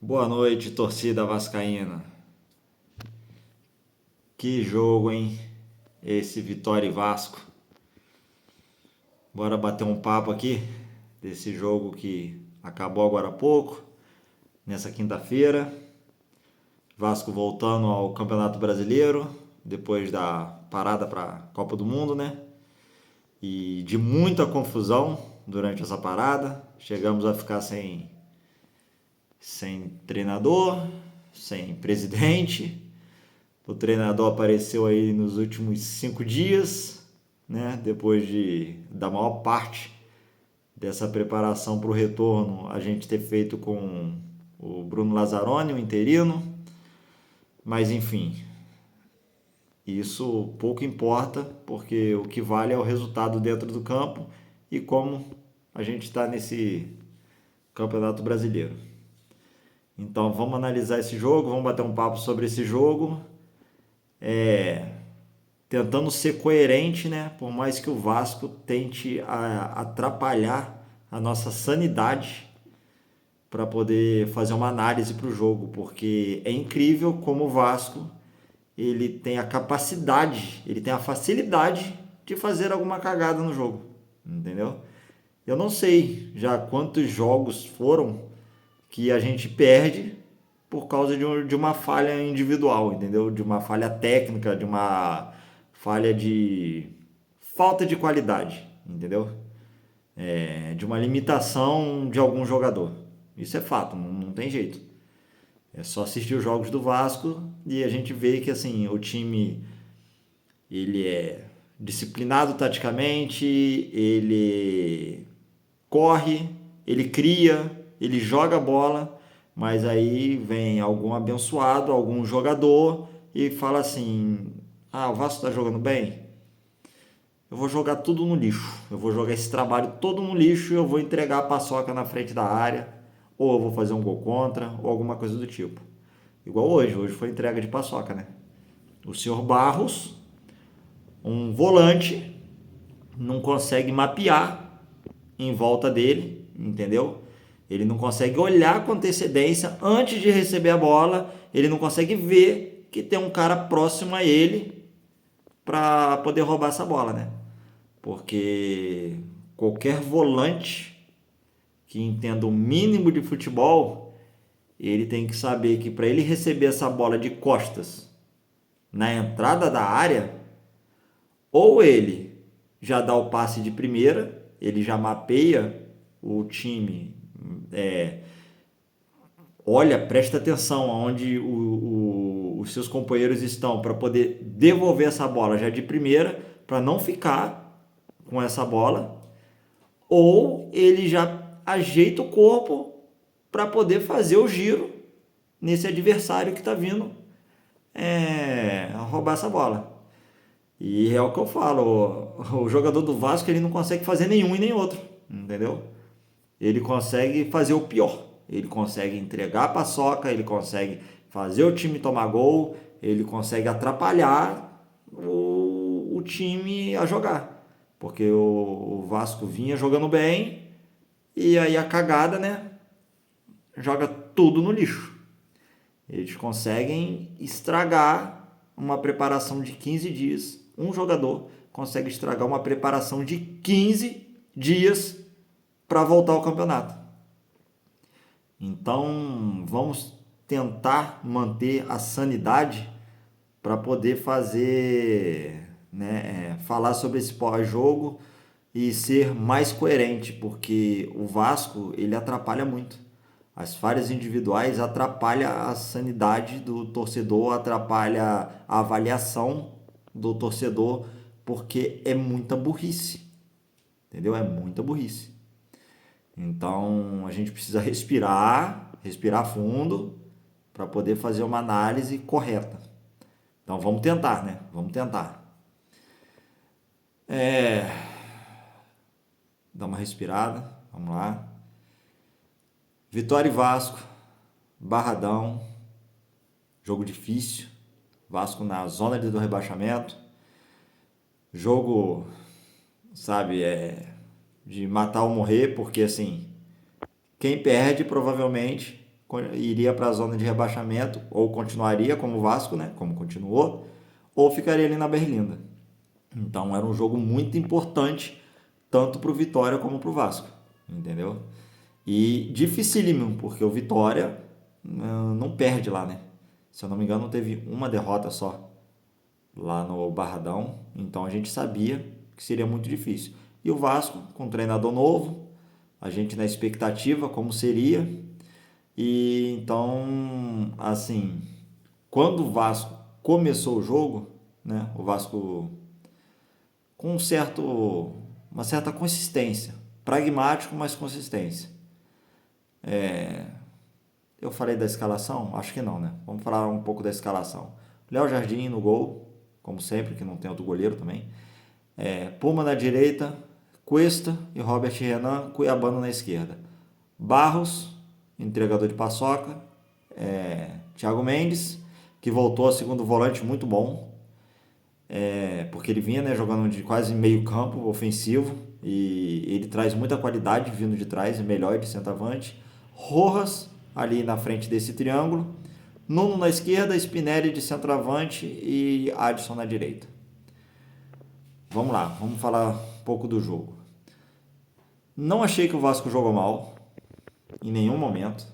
Boa noite, torcida vascaína. Que jogo, hein? Esse Vitória e Vasco. Bora bater um papo aqui desse jogo que acabou agora há pouco, nessa quinta-feira. Vasco voltando ao Campeonato Brasileiro, depois da parada para a Copa do Mundo, né? E de muita confusão durante essa parada. Chegamos a ficar sem treinador, sem presidente. O treinador apareceu aí nos últimos 5 dias, né? Depois da maior parte dessa preparação para o retorno a gente ter feito com o Bruno Lazzaroni, o interino. Mas enfim, isso pouco importa, porque o que vale é o resultado dentro do campo e como a gente está nesse Campeonato Brasileiro. Então vamos analisar esse jogo, vamos bater um papo sobre esse jogo. Tentando ser coerente, né? Por mais que o Vasco tente atrapalhar a nossa sanidade para poder fazer uma análise para o jogo, porque é incrível como o Vasco ele tem a capacidade, ele tem a facilidade de fazer alguma cagada no jogo, entendeu? Eu não sei já quantos jogos foram que a gente perde por causa de uma falha individual, entendeu? De uma falha técnica, de uma falha de falta de qualidade, entendeu? De uma limitação de algum jogador. Isso é fato, não tem jeito. É só assistir os jogos do Vasco e a gente vê que assim o time ele é disciplinado taticamente, ele corre, ele cria, ele joga a bola, mas aí vem algum abençoado, algum jogador e fala assim: "Ah, o Vasco está jogando bem? Eu vou jogar tudo no lixo. Eu vou jogar esse trabalho todo no lixo e eu vou entregar a paçoca na frente da área, ou eu vou fazer um gol contra, ou alguma coisa do tipo." Igual hoje foi entrega de paçoca, né? O senhor Barros, um volante, não consegue mapear em volta dele, entendeu? Ele não consegue olhar com antecedência antes de receber a bola, ele não consegue ver que tem um cara próximo a ele para poder roubar essa bola, né? Porque qualquer volante que entenda o mínimo de futebol, ele tem que saber que para ele receber essa bola de costas na entrada da área, ou ele já dá o passe de primeira, ele já mapeia o time, é, olha, presta atenção aonde os seus companheiros estão para poder devolver essa bola já de primeira, para não ficar com essa bola, ou ele já ajeita o corpo para poder fazer o giro nesse adversário que está vindo roubar essa bola. E é o que eu falo, o jogador do Vasco ele não consegue fazer nenhum e nem outro, entendeu? Ele consegue fazer o pior. Ele consegue entregar a paçoca, ele consegue fazer o time tomar gol, ele consegue atrapalhar o time a jogar. Porque o Vasco vinha jogando bem e aí a cagada, né? Joga tudo no lixo. Eles conseguem estragar uma preparação de 15 dias. Um jogador consegue estragar uma preparação de 15 dias para voltar ao campeonato. Então, vamos tentar manter a sanidade para poder fazer, né, falar sobre esse pós-jogo e ser mais coerente, porque o Vasco ele atrapalha muito. As falhas individuais atrapalham a sanidade do torcedor, atrapalha a avaliação do torcedor, porque é muita burrice, entendeu? É muita burrice. Então a gente precisa respirar fundo para poder fazer uma análise correta. Então vamos tentar, né? Vamos tentar. Dar uma respirada, vamos lá. Vitória e Vasco, Barradão, jogo difícil. Vasco na zona do rebaixamento. Jogo, sabe, de matar ou morrer, porque assim, quem perde provavelmente iria para a zona de rebaixamento, ou continuaria como o Vasco, né? Como continuou, ou ficaria ali na berlinda. Então era um jogo muito importante, tanto para o Vitória como para o Vasco, entendeu? E dificílimo, porque o Vitória não perde lá, né? Se eu não me engano, teve uma derrota só lá no Barradão, então a gente sabia que seria muito difícil. E o Vasco, com um treinador novo, a gente na expectativa como seria, e então, assim, quando o Vasco começou o jogo, né, o Vasco com uma certa consistência, pragmático, mas consistência. Eu falei da escalação? Acho que não, né? Vamos falar um pouco da escalação. Léo Jardim no gol, como sempre, que não tem outro goleiro também. Puma na direita, Cuesta e Robert Renan, Cuiabano na esquerda. Barros, entregador de paçoca. Thiago Mendes, que voltou a segundo volante muito bom. Porque ele vinha, né, jogando de quase meio campo ofensivo. E ele traz muita qualidade vindo de trás, é melhor de centroavante. Rojas ali na frente desse triângulo. Nuno na esquerda, Spinelli de centroavante e Adson na direita. Vamos lá, vamos falar um pouco do jogo. Não achei que o Vasco jogou mal, em nenhum momento.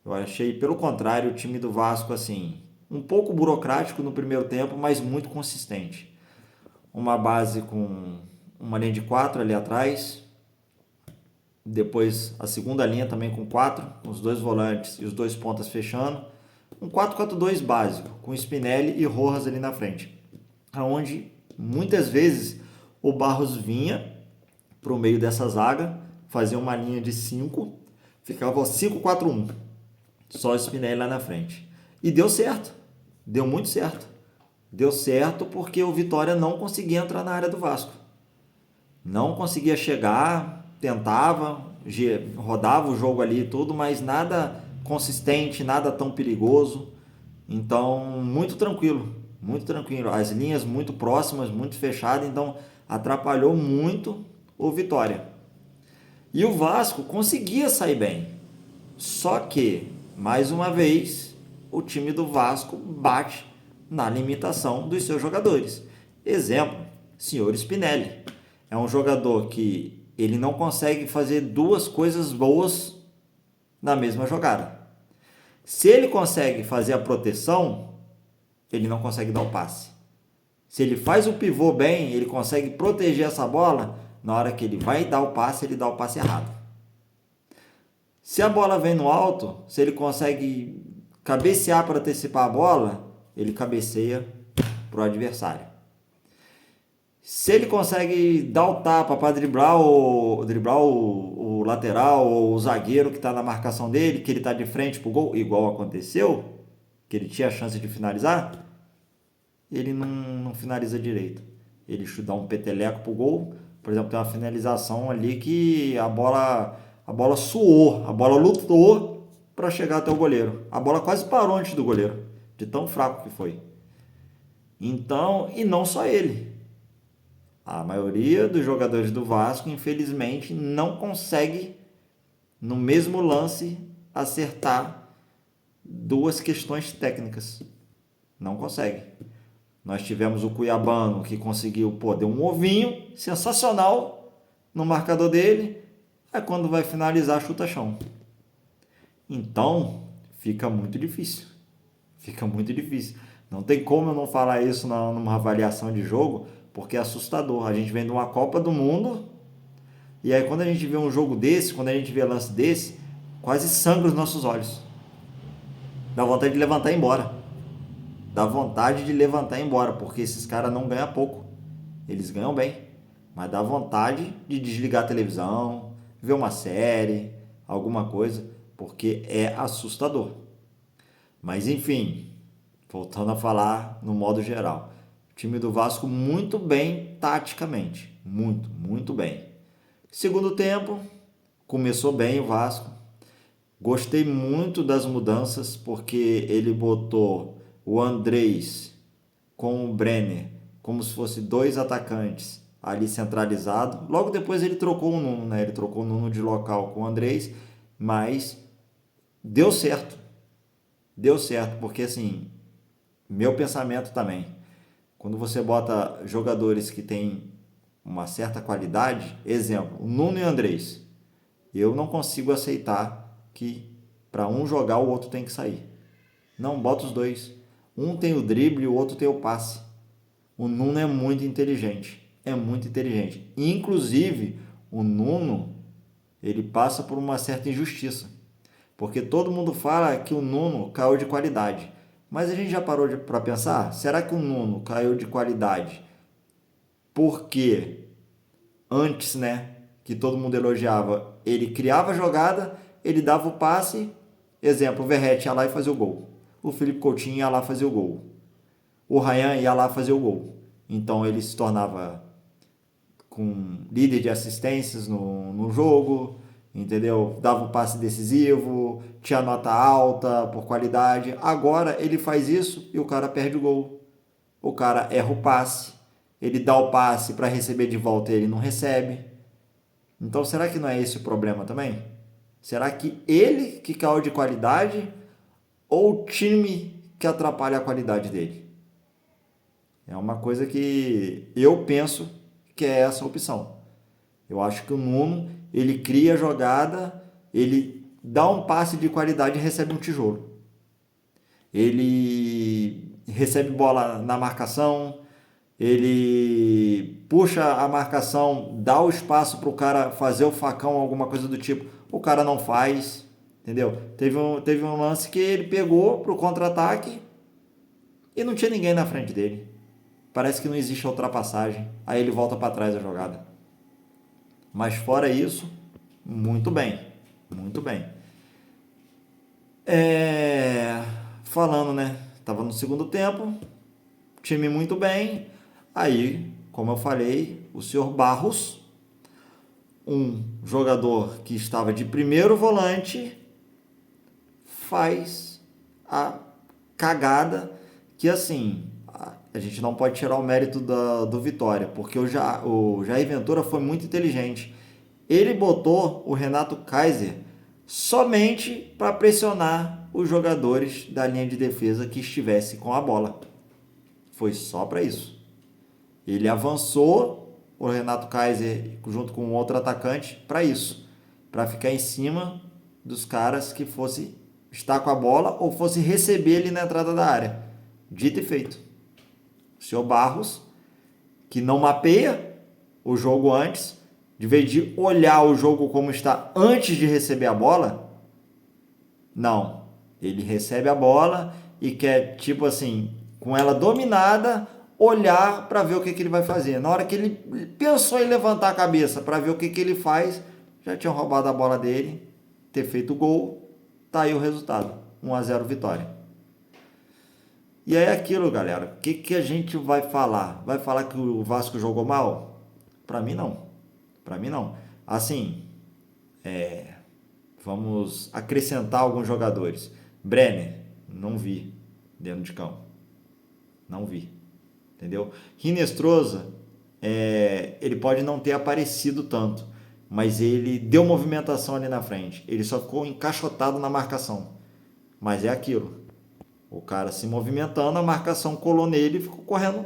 Eu achei, pelo contrário, o time do Vasco, assim, um pouco burocrático no primeiro tempo, mas muito consistente. Uma base com uma linha de 4 ali atrás. Depois a segunda linha também com 4, com os 2 volantes e os 2 pontas fechando. Um 4-4-2 básico, com Spinelli e Rojas ali na frente. Onde muitas vezes o Barros vinha para o meio dessa zaga, fazia uma linha de 5, ficava 5-4-1. Só o Spinelli lá na frente. E deu certo. Deu muito certo. Deu certo porque o Vitória não conseguia entrar na área do Vasco. Não conseguia chegar, tentava, rodava o jogo ali e tudo, mas nada consistente, nada tão perigoso. Então, muito tranquilo, muito tranquilo. As linhas muito próximas, muito fechadas, então atrapalhou muito o Vitória. E o Vasco conseguia sair bem. Só que, mais uma vez, o time do Vasco bate na limitação dos seus jogadores. Exemplo, senhor Spinelli. É um jogador que ele não consegue fazer duas coisas boas na mesma jogada. Se ele consegue fazer a proteção, ele não consegue dar o passe. Se ele faz o pivô bem, ele consegue proteger essa bola, na hora que ele vai dar o passe, ele dá o passe errado. Se a bola vem no alto, se ele consegue cabecear para antecipar a bola, ele cabeceia para o adversário. Se ele consegue dar o tapa para driblar o lateral ou o zagueiro que está na marcação dele, que ele está de frente para o gol, igual aconteceu, que ele tinha a chance de finalizar, ele não finaliza direito. Ele dá um peteleco para o gol. Por exemplo, tem uma finalização ali que a bola suou, a bola lutou para chegar até o goleiro. A bola quase parou antes do goleiro, de tão fraco que foi. Então, e não só ele. A maioria dos jogadores do Vasco, infelizmente, não consegue, no mesmo lance, acertar duas questões técnicas. Não consegue. Nós tivemos o Cuiabano, que conseguiu, deu um ovinho sensacional no marcador dele. Aí quando vai finalizar, chuta chão. Então, fica muito difícil. Fica muito difícil. Não tem como eu não falar isso numa avaliação de jogo, porque é assustador. A gente vem de uma Copa do Mundo, e aí quando a gente vê um jogo desse, quando a gente vê lance desse, quase sangra os nossos olhos. Dá vontade de levantar e ir embora. Dá vontade de levantar e ir embora, porque esses caras não ganham pouco. Eles ganham bem. Mas dá vontade de desligar a televisão, ver uma série, alguma coisa, porque é assustador. Mas enfim, voltando a falar no modo geral. O time do Vasco muito bem taticamente. Muito, muito bem. Segundo tempo, começou bem o Vasco. Gostei muito das mudanças, porque ele botou o Andrés com o Brenner como se fosse 2 atacantes ali centralizado. Logo depois ele trocou o Nuno, né? Ele trocou o Nuno de local com o Andrés, mas deu certo. Deu certo, porque assim, meu pensamento também, quando você bota jogadores que têm uma certa qualidade, exemplo, o Nuno e o Andrés, eu não consigo aceitar que para um jogar o outro tem que sair. Não, bota os dois. Um tem o drible e o outro tem o passe. O Nuno é muito inteligente. É muito inteligente. Inclusive, o Nuno, ele passa por uma certa injustiça. Porque todo mundo fala que o Nuno caiu de qualidade. Mas a gente já parou para pensar? Será que o Nuno caiu de qualidade porque antes, né, que todo mundo elogiava, ele criava a jogada, ele dava o passe, exemplo, o Verratti ia lá e fazia o gol. O Felipe Coutinho ia lá fazer o gol. O Ryan ia lá fazer o gol. Então ele se tornava com líder de assistências no jogo, entendeu? Dava o passe decisivo, tinha nota alta por qualidade. Agora ele faz isso e o cara perde o gol. O cara erra o passe, ele dá o passe para receber de volta e ele não recebe. Então será que não é esse o problema também? Será que ele que caiu de qualidade ou o time que atrapalha a qualidade dele? É uma coisa que eu penso que é essa opção. Eu acho que o Nuno, ele cria a jogada, ele dá um passe de qualidade e recebe um tijolo. Ele recebe bola na marcação, ele puxa a marcação, dá o espaço para o cara fazer o facão, alguma coisa do tipo. O cara não faz, entendeu? Teve um lance que ele pegou para o contra-ataque e não tinha ninguém na frente dele. Parece que não existe a ultrapassagem. Aí ele volta para trás a jogada. Mas fora isso, muito bem. Muito bem. Falando, né? Tava no segundo tempo, time muito bem. Aí, como eu falei, o senhor Barros, um jogador que estava de primeiro volante, faz a cagada que, assim, a gente não pode tirar o mérito do Vitória, porque o Jair Ventura foi muito inteligente. Ele botou o Renato Kaiser somente para pressionar os jogadores da linha de defesa que estivesse com a bola. Foi só para isso. Ele avançou o Renato Kaiser junto com outro atacante para isso, para ficar em cima dos caras que fosse estar com a bola ou fosse receber ele na entrada da área. Dito e feito. O senhor Barros, que não mapeia o jogo antes, de vez de olhar o jogo como está antes de receber a bola, não. Ele recebe a bola e quer, tipo assim, com ela dominada, olhar para ver o que ele vai fazer. Na hora que ele pensou em levantar a cabeça para ver o que ele faz, já tinham roubado a bola dele, ter feito o gol, tá aí o resultado, 1-0 vitória. E aí aquilo, galera, o que a gente vai falar? Vai falar que o Vasco jogou mal? Para mim não. Para mim não. Assim, vamos acrescentar alguns jogadores. Brenner, não vi dentro de campo. Não vi. Entendeu? Rinestrosa, ele pode não ter aparecido tanto, mas ele deu movimentação ali na frente. Ele só ficou encaixotado na marcação. Mas é aquilo. O cara se movimentando, a marcação colou nele e ficou correndo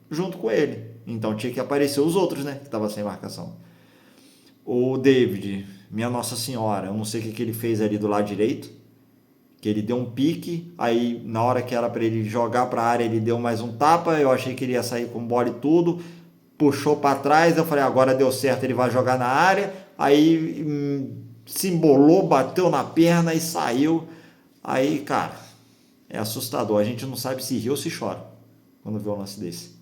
junto com ele. Então tinha que aparecer os outros, né? Que estavam sem marcação. O David, minha Nossa Senhora, eu não sei o que ele fez ali do lado direito. Que ele deu um pique, aí na hora que era para ele jogar para a área, ele deu mais um tapa. Eu achei que ele ia sair com bola e tudo. Puxou para trás, eu falei, agora deu certo, ele vai jogar na área. Aí se embolou, bateu na perna e saiu. Aí, cara, é assustador. A gente não sabe se ri ou se chora quando vê um lance desse.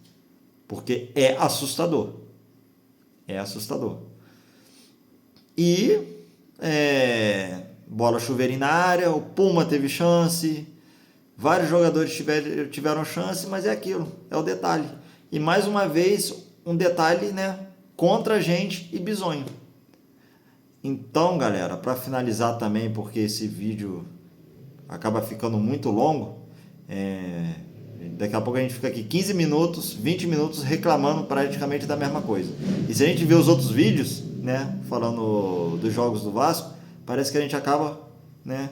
Porque é assustador. É assustador. E bola chuveirinha na área, o Puma teve chance, vários jogadores tiveram chance, mas é aquilo, é o detalhe. E mais uma vez, um detalhe, né, contra a gente e bizonho. Então, galera, para finalizar também, porque esse vídeo acaba ficando muito longo, daqui a pouco a gente fica aqui 15 minutos, 20 minutos reclamando praticamente da mesma coisa. E se a gente vê os outros vídeos, né, falando dos jogos do Vasco, parece que a gente acaba, né,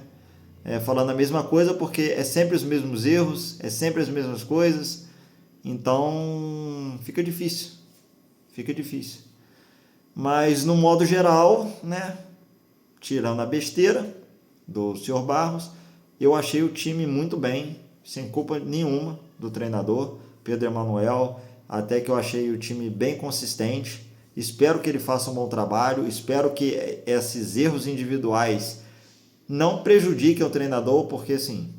falando a mesma coisa, porque é sempre os mesmos erros, é sempre as mesmas coisas, então fica difícil, fica difícil. Mas no modo geral, né, tirando a besteira do senhor Barros, eu achei o time muito bem, sem culpa nenhuma do treinador, Pedro Emanuel, até que eu achei o time bem consistente. Espero que ele faça um bom trabalho, espero que esses erros individuais não prejudiquem o treinador, porque assim,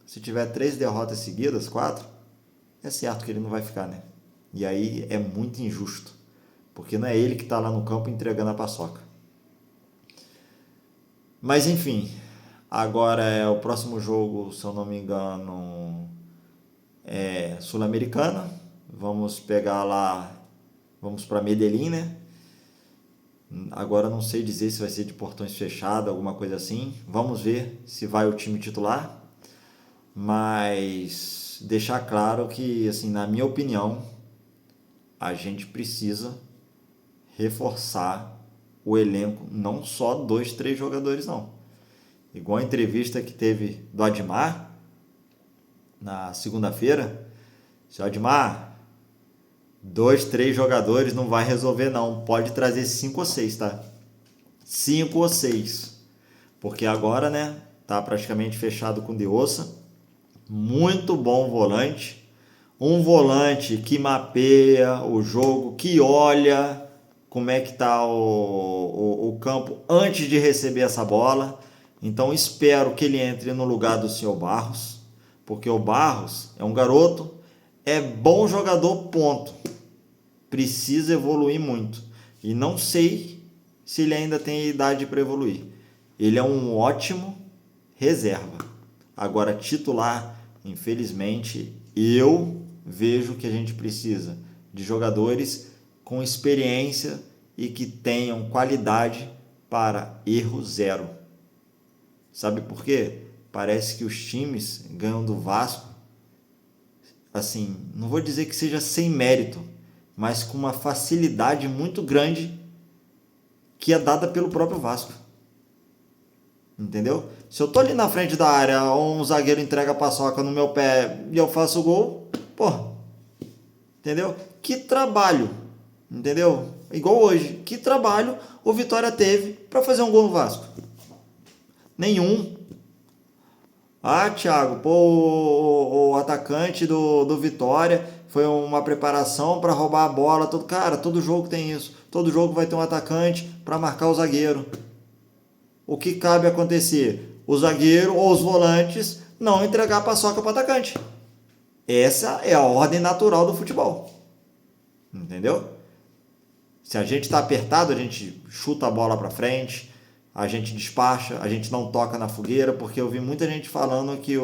se tiver 3 derrotas seguidas, 4, é certo que ele não vai ficar, né? E aí é muito injusto, porque não é ele que está lá no campo entregando a paçoca. Mas enfim, agora é o próximo jogo, se eu não me engano, é Sul-Americana. Vamos pegar lá, vamos para Medellín, né? Agora não sei dizer se vai ser de portões fechados, alguma coisa assim. Vamos ver se vai o time titular. Mas deixar claro que, assim, na minha opinião, a gente precisa reforçar o elenco, não só 2, 3 jogadores, não. Igual a entrevista que teve do Admar na segunda-feira. Seu Admar, 2, 3 jogadores não vai resolver não. Pode trazer 5 ou 6, tá? 5 ou 6. Porque agora, né, tá praticamente fechado com o De Ossa. Muito bom volante. Um volante que mapeia o jogo, que olha como é que tá o campo antes de receber essa bola. Então espero que ele entre no lugar do senhor Barros, porque o Barros é um garoto, é bom jogador, ponto. Precisa evoluir muito. E não sei se ele ainda tem idade para evoluir. Ele é um ótimo reserva. Agora, titular, infelizmente, eu vejo que a gente precisa de jogadores com experiência e que tenham qualidade para erro zero. Sabe por quê? Parece que os times ganham do Vasco, assim, não vou dizer que seja sem mérito, mas com uma facilidade muito grande que é dada pelo próprio Vasco. Entendeu? Se eu tô ali na frente da área, um zagueiro entrega a paçoca no meu pé e eu faço o gol, pô, entendeu? Que trabalho, entendeu? Igual hoje, que trabalho o Vitória teve para fazer um gol no Vasco? Nenhum. Ah, Thiago, pô, o atacante do Vitória foi uma preparação para roubar a bola. Cara, todo jogo tem isso. Todo jogo vai ter um atacante para marcar o zagueiro. O que cabe acontecer? O zagueiro ou os volantes não entregar a paçoca para o atacante. Essa é a ordem natural do futebol. Entendeu? Se a gente está apertado, a gente chuta a bola para frente, a gente despacha, a gente não toca na fogueira, porque eu vi muita gente falando que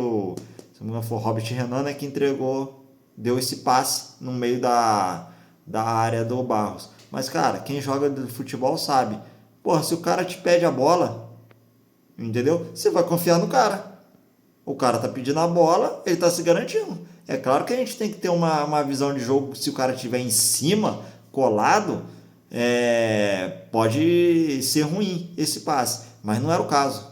se não for Robert Renan, né, que entregou, deu esse passe no meio da área do Barros. Mas, cara, quem joga de futebol sabe. Porra, se o cara te pede a bola, entendeu? Você vai confiar no cara. O cara tá pedindo a bola, ele tá se garantindo. É claro que a gente tem que ter uma visão de jogo. Se o cara estiver em cima, colado, pode ser ruim esse passe. Mas não era o caso.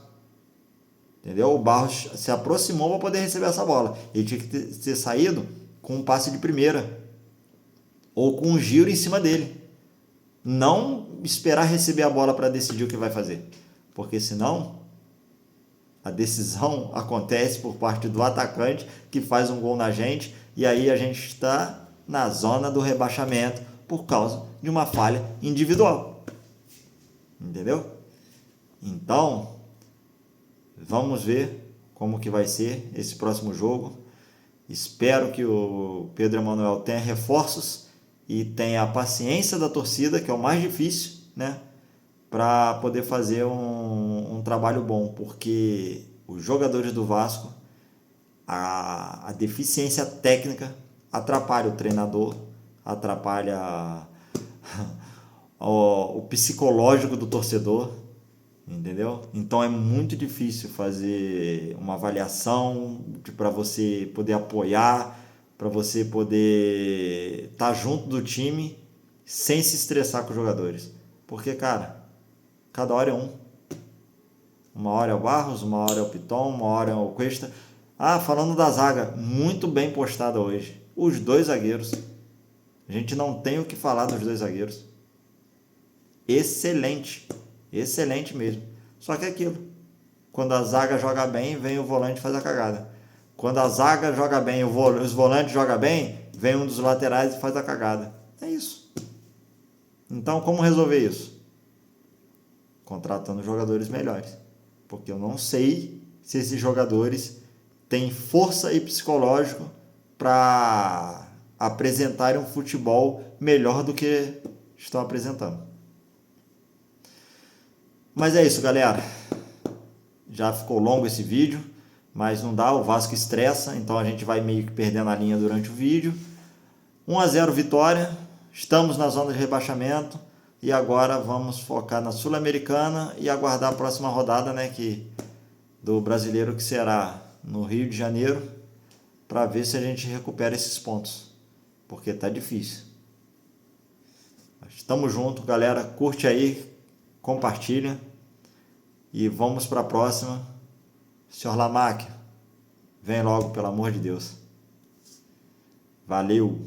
Entendeu? O Barros se aproximou para poder receber essa bola. Ele tinha que ter saído com um passe de primeira. Ou com um giro em cima dele. Não esperar receber a bola para decidir o que vai fazer. Porque senão a decisão acontece por parte do atacante que faz um gol na gente e aí a gente está na zona do rebaixamento por causa de uma falha individual. Entendeu? Então, vamos ver como que vai ser esse próximo jogo. Espero que o Pedro Emanuel tenha reforços e tenha a paciência da torcida, que é o mais difícil, né? Para poder fazer um trabalho bom, porque os jogadores do Vasco, a deficiência técnica atrapalha o treinador, atrapalha o psicológico do torcedor, entendeu? Então é muito difícil fazer uma avaliação para você poder apoiar, para você poder estar junto do time sem se estressar com os jogadores. Porque, cara, cada hora é um. Uma hora é o Barros, uma hora é o Piton, uma hora é o Cuesta. Ah, falando da zaga, muito bem postada hoje. Os dois zagueiros. A gente não tem o que falar dos dois zagueiros. Excelente. Excelente mesmo. Só que é aquilo. Quando a zaga joga bem, vem o volante e faz a cagada. Quando a zaga joga bem, os volantes jogam bem, vem um dos laterais e faz a cagada. É isso. Então, como resolver isso? Contratando jogadores melhores. Porque eu não sei se esses jogadores têm força e psicológico para apresentarem um futebol melhor do que estão apresentando. Mas é isso, galera. Já ficou longo esse vídeo, mas não dá, o Vasco estressa, então a gente vai meio que perdendo a linha durante o vídeo. 1-0 vitória, estamos na zona de rebaixamento e agora vamos focar na Sul-Americana e aguardar a próxima rodada, né, do brasileiro, que será no Rio de Janeiro, para ver se a gente recupera esses pontos, porque tá difícil. Estamos junto, galera, curte aí, compartilha e vamos para a próxima. Senhor Lamáquia, vem logo, pelo amor de Deus. Valeu!